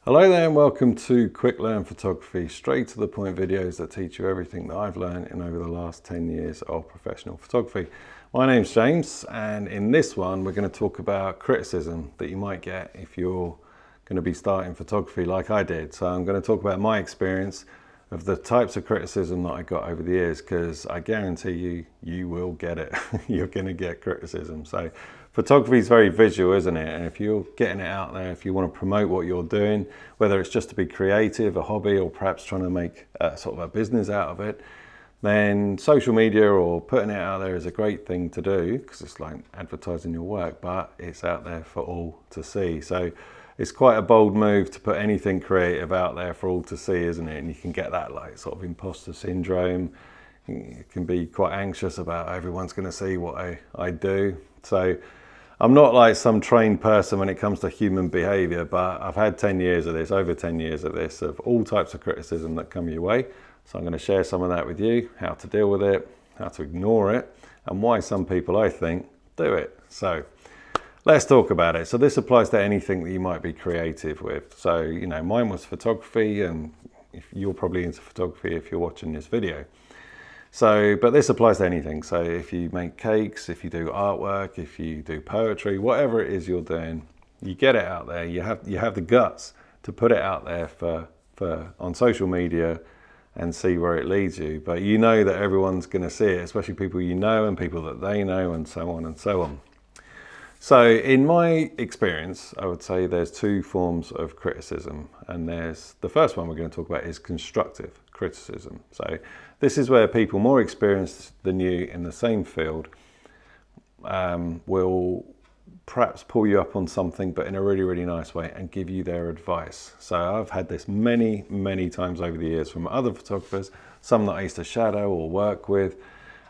Hello there and welcome to Quick Learn Photography, straight to the point videos that teach you everything that I've learned in over the last 10 years of professional photography. My name's James, and in this one we're going to talk about criticism that you might get if you're going to be starting photography like I did. So I'm going to talk about my experience of the types of criticism that I got over the years, because I guarantee you will get it. You're going to get criticism. So photography is very visual, isn't it? And if you're getting it out there, if you want to promote what you're doing, whether it's just to be creative, a hobby, or perhaps trying to make sort of a business out of it, then social media or putting it out there is a great thing to do, because it's like advertising your work, but it's out there for all to see. So it's quite a bold move to put anything creative out there for all to see, isn't it? And you can get that like sort of imposter syndrome. You can be quite anxious about everyone's going to see what I do. So I'm not like some trained person when it comes to human behavior, but I've had 10 years of this, over 10 years of this, of all types of criticism that come your way. So I'm going to share some of that with you, how to deal with it, how to ignore it, and why some people, I think, do it. So let's talk about it. So this applies to anything that you might be creative with. So, you know, mine was photography, and if you're probably into photography if you're watching this video. So, but this applies to anything. So if you make cakes, if you do artwork, if you do poetry, whatever it is you're doing, you get it out there. You have the guts to put it out there for on social media and see where it leads you. But you know that everyone's going to see it, especially people you know and people that they know, and so on and so on. So in my experience, I would say there's two forms of criticism, and there's the first one we're going to talk about is constructive criticism. So this is where people more experienced than you in the same field will perhaps pull you up on something, but in a really, really nice way, and give you their advice. So I've had this many, many times over the years from other photographers, some that I used to shadow or work with,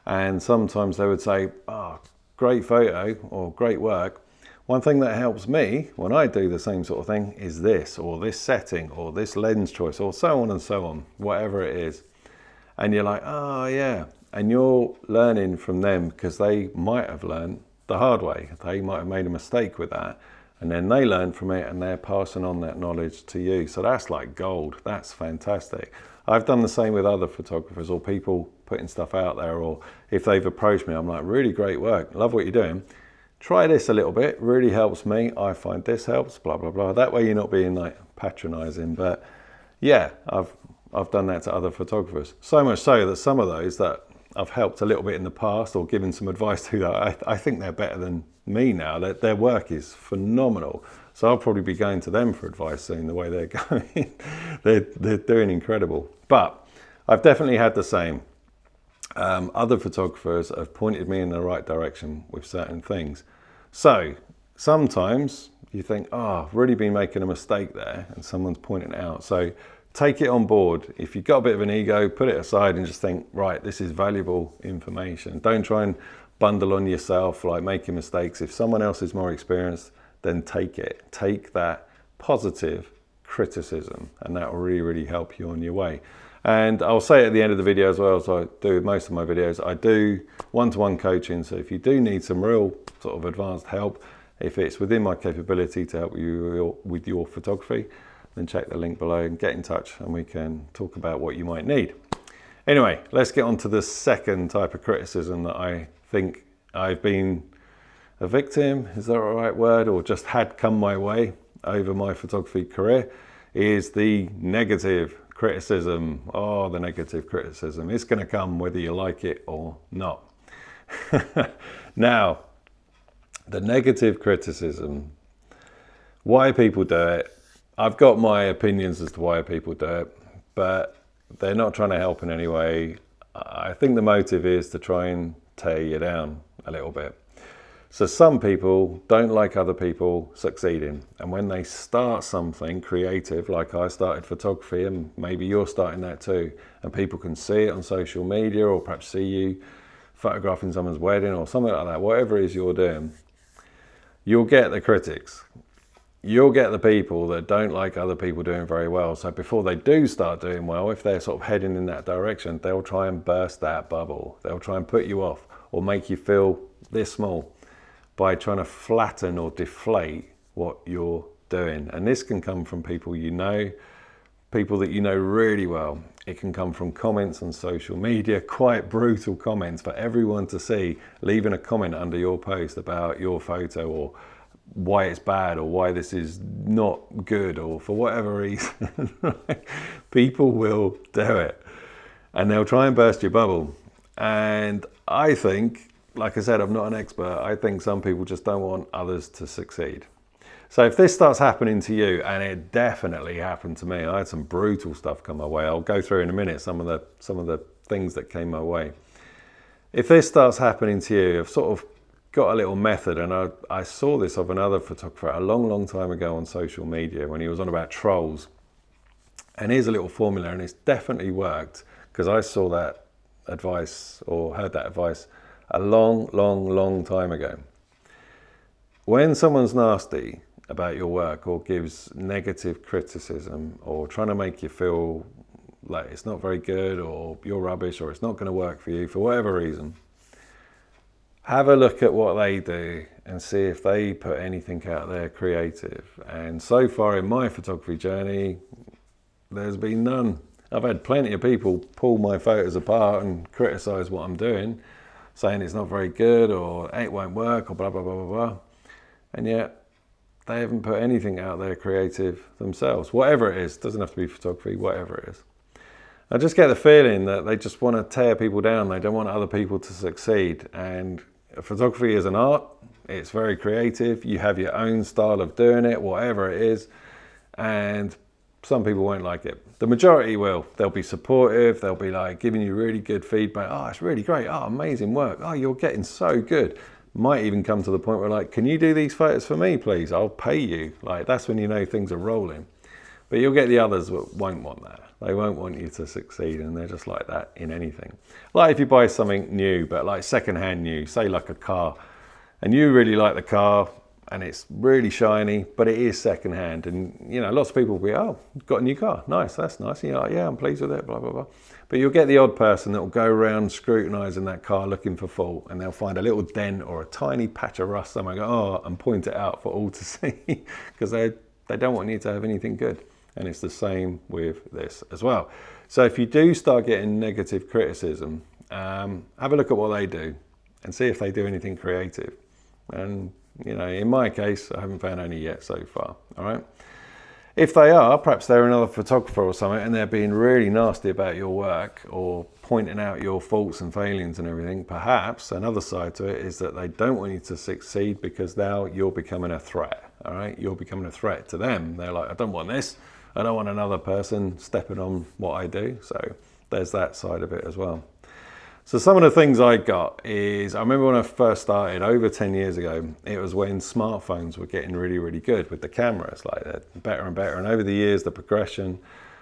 and sometimes they would say, "Oh, great photo," or "great work. One thing that helps me when I do the same sort of thing is this, or this setting, or this lens choice," or so on and so on, whatever it is. And you're like, "Oh yeah." And you're learning from them because they might have learned the hard way. They might have made a mistake with that, and then they learn from it and they're passing on that knowledge to you. So that's like gold. That's fantastic. I've done the same with other photographers or people putting stuff out there, or if they've approached me, I'm like, "Really great work. Love what you're doing. Try this a little bit. Really helps me. I find this helps, blah, blah, blah." That way you're not being like patronizing. But yeah, I've done that to other photographers. So much so that some of those that I've helped a little bit in the past or given some advice to, that I think they're better than me now. Their work is phenomenal. So I'll probably be going to them for advice soon, the way they're going. They're doing incredible. But I've definitely had the same. Other photographers have pointed me in the right direction with certain things. So sometimes you think, "Oh, I've really been making a mistake there," and someone's pointing it out. So take it on board. If you've got a bit of an ego, put it aside and just think, right, this is valuable information. Don't try and bundle on yourself, like making mistakes. If someone else is more experienced, then take it. Take that positive criticism, and that will really, really help you on your way. And I'll say at the end of the video as well, as I do with most of my videos, I do one-to-one coaching. So if you do need some real sort of advanced help, if it's within my capability to help you with your photography, then check the link below and get in touch, and we can talk about what you might need. Anyway, let's get on to the second type of criticism that I think I've been a victim, is that the right word, or just had come my way over my photography career, is the negative criticism. Oh, the negative criticism. It's going to come whether you like it or not. Now, the negative criticism, why people do it, I've got my opinions as to why people do it, but they're not trying to help in any way. I think the motive is to try and tear you down a little bit. So some people don't like other people succeeding, and when they start something creative, like I started photography, and maybe you're starting that too, and people can see it on social media, or perhaps see you photographing someone's wedding or something like that, whatever it is you're doing, you'll get the critics. You'll get the people that don't like other people doing very well. So before they do start doing well, if they're sort of heading in that direction, they'll try and burst that bubble. They'll try and put you off or make you feel this small by trying to flatten or deflate what you're doing. And this can come from people you know, people that you know really well. It can come from comments on social media, quite brutal comments for everyone to see, leaving a comment under your post about your photo or why it's bad or why this is not good or for whatever reason. People will do it and they'll try and burst your bubble. And I think, like I said, I'm not an expert. I think some people just don't want others to succeed. So if this starts happening to you, and it definitely happened to me, I had some brutal stuff come my way. I'll go through in a minute some of the things that came my way. If this starts happening to you, I've sort of got a little method, and I saw this of another photographer a long time ago on social media when he was on about trolls. And here's a little formula, and it's definitely worked because I saw that advice or heard that advice a long time ago. When someone's nasty about your work or gives negative criticism or trying to make you feel like it's not very good or you're rubbish or it's not going to work for you for whatever reason, have a look at what they do and see if they put anything out there creative. And so far in my photography journey, there's been none. I've had plenty of people pull my photos apart and criticize what I'm doing, saying it's not very good or it won't work or blah, blah, blah, blah, blah. And yet they haven't put anything out there creative themselves. Whatever it is, doesn't have to be photography, whatever it is. I just get the feeling that they just want to tear people down. They don't want other people to succeed. And photography is an art. It's very creative. You have your own style of doing it, whatever it is. And some people won't like it. The majority will. They'll be supportive. They'll be like giving you really good feedback. Oh, it's really great. Oh, amazing work. Oh, you're getting so good. Might even come to the point where like, can you do these photos for me, please? I'll pay you. Like, that's when you know things are rolling. But you'll get the others that won't want that. They won't want you to succeed, and they're just like that in anything. Like if you buy something new, but like secondhand new, say like a car, and you really like the car, and it's really shiny, but it is secondhand. And you know, lots of people will be, oh, got a new car, nice, that's nice. And you're like, yeah, I'm pleased with it, blah, blah, blah. But you'll get the odd person that will go around scrutinizing that car looking for fault, and they'll find a little dent or a tiny patch of rust somewhere, go, oh, and point it out for all to see, because they don't want you to have anything good. And it's the same with this as well. So if you do start getting negative criticism, have a look at what they do and see if they do anything creative. And you know, in my case, I haven't found any yet so far, all right? If they are, perhaps they're another photographer or something and they're being really nasty about your work or pointing out your faults and failings and everything, perhaps another side to it is that they don't want you to succeed because now you're becoming a threat, all right? You're becoming a threat to them. They're like, I don't want this. I don't want another person stepping on what I do. So there's that side of it as well. So some of the things I got is, I remember when I first started over 10 years ago, it was when smartphones were getting really good with the cameras, like they're better and better. And over the years, the progression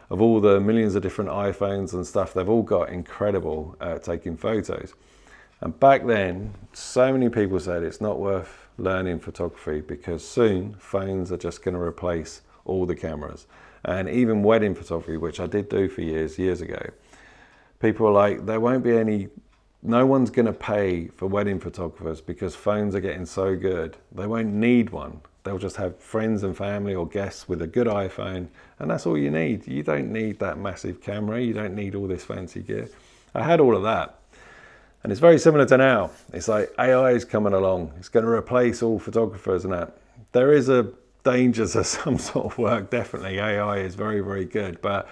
of all the millions of different iPhones and stuff, they've all got incredible at taking photos. And back then, so many people said it's not worth learning photography because soon phones are just going to replace all the cameras. And even wedding photography, which I did do for years ago, people are like, there won't be any, no one's going to pay for wedding photographers because phones are getting so good. They won't need one. They'll just have friends and family or guests with a good iPhone, and that's all you need. You don't need that massive camera. You don't need all this fancy gear. I had all of that. And it's very similar to now. It's like AI is coming along. It's going to replace all photographers and that. There is a danger to some sort of work, definitely. AI is very good, but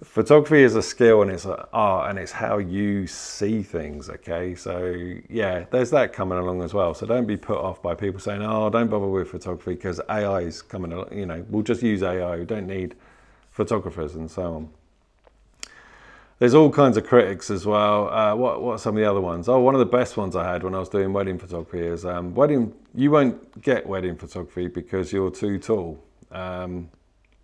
photography is a skill and it's an art and it's how you see things, okay? So yeah, there's that coming along as well. So don't be put off by people saying, oh, don't bother with photography because AI is coming along, you know, we'll just use AI, we don't need photographers and so on. There's all kinds of critics as well. What are some of the other ones? Oh, one of the best ones I had when I was doing wedding photography is you won't get wedding photography because you're too tall.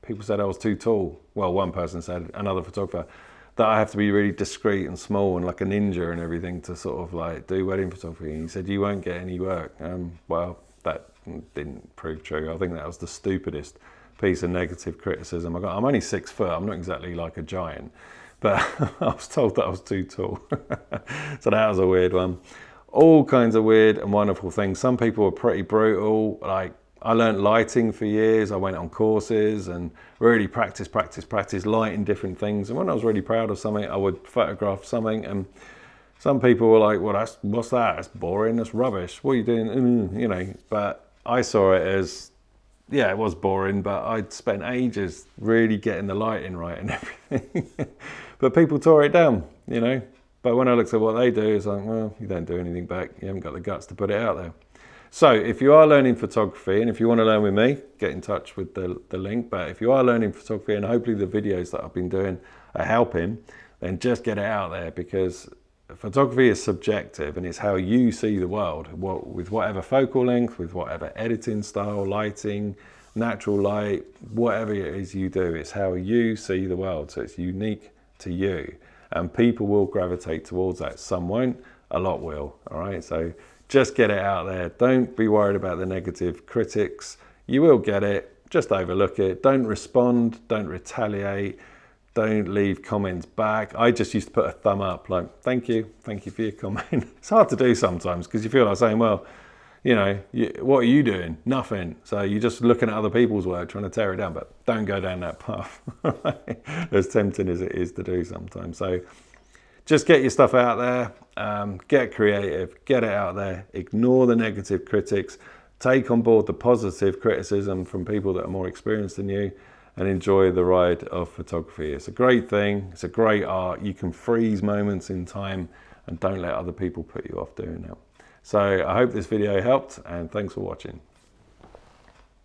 People said I was too tall. Well, one person said, another photographer, that I have to be really discreet and small and like a ninja and everything to sort of like do wedding photography. And he said, you won't get any work. Well, that didn't prove true. I think that was the stupidest piece of negative criticism I got. I'm only 6 foot. I'm not exactly like a giant. But I was told that I was too tall. So that was a weird one. All kinds of weird and wonderful things. Some people were pretty brutal. Like I learned lighting for years. I went on courses and really practice lighting different things. And when I was really proud of something, I would photograph something. And some people were like, well, what's that? That's boring, that's rubbish. What are you doing? You know, but I saw it as, yeah, it was boring, but I'd spent ages really getting the lighting right and everything. But people tore it down, you know. But when I looked at what they do, it's like, well, you don't do anything back. You haven't got the guts to put it out there. So if you are learning photography, and if you want to learn with me, get in touch with the link. But if you are learning photography, and hopefully the videos that I've been doing are helping, then just get it out there, because photography is subjective and it's how you see the world, with whatever focal length, with whatever editing style, lighting, natural light, whatever it is you do, it's how you see the world. So it's unique to you, and people will gravitate towards that. Some won't, a lot will. All right, so just get it out there. Don't be worried about the negative critics. You will get it, just overlook it. Don't respond, don't retaliate. Don't leave comments back. I just used to put a thumb up, like, thank you for your comment. It's hard to do sometimes because you feel like saying, well, you know, what are you doing? Nothing. So you're just looking at other people's work, trying to tear it down, but don't go down that path. As tempting as it is to do sometimes. So just get your stuff out there, get creative, get it out there, ignore the negative critics, take on board the positive criticism from people that are more experienced than you, and enjoy the ride of photography. It's a great thing, it's a great art. You can freeze moments in time and don't let other people put you off doing that. So I hope this video helped, and thanks for watching.